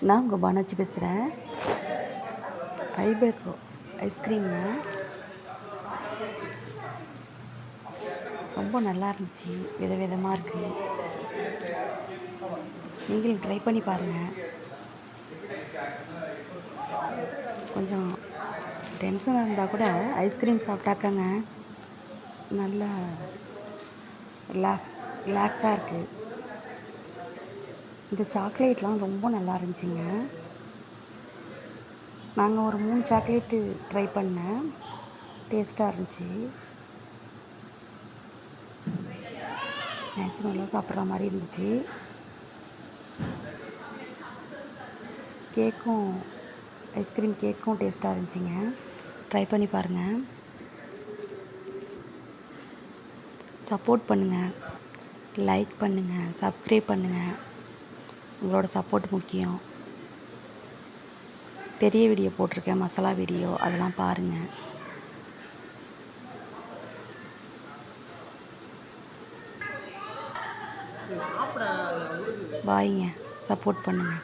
நான் உங்கள் பானாச்சி பேசுகிறேன். ஐபேக்கோ ஐஸ்கிரீமுங்க ரொம்ப நல்லா இருந்துச்சு. விதவிதமாக இருக்குது. நீங்களும் ட்ரை பண்ணி பாருங்கள். கொஞ்சம் டென்ஷனாக இருந்தால் கூட ஐஸ்கிரீம் சாப்பிட்டாக்கங்க நல்லா ரிலாக்ஸாக இருக்குது. இந்த சாக்லேட்லாம் ரொம்ப நல்லா இருந்துச்சுங்க. நாங்கள் ஒரு 3 சாக்லேட்டு ட்ரை பண்ணேன். டேஸ்ட்டாக இருந்துச்சு. நேச்சுரலாக சாப்பிட்ற மாதிரி இருந்துச்சு. கேக்கும் ஐஸ்கிரீம் கேக்கும் டேஸ்ட்டாக இருந்துச்சுங்க. ட்ரை பண்ணி பாருங்கள். சப்போர்ட் பண்ணுங்கள், லைக் பண்ணுங்கள், சப்ஸ்கிரைப் பண்ணுங்கள். உங்களோட சப்போர்ட் முக்கியம். பெரிய வீடியோ போட்டிருக்கேன், மசாலா வீடியோ, அதெல்லாம் பாருங்கள். பாய்ங்க, சப்போர்ட் பண்ணுங்கள்.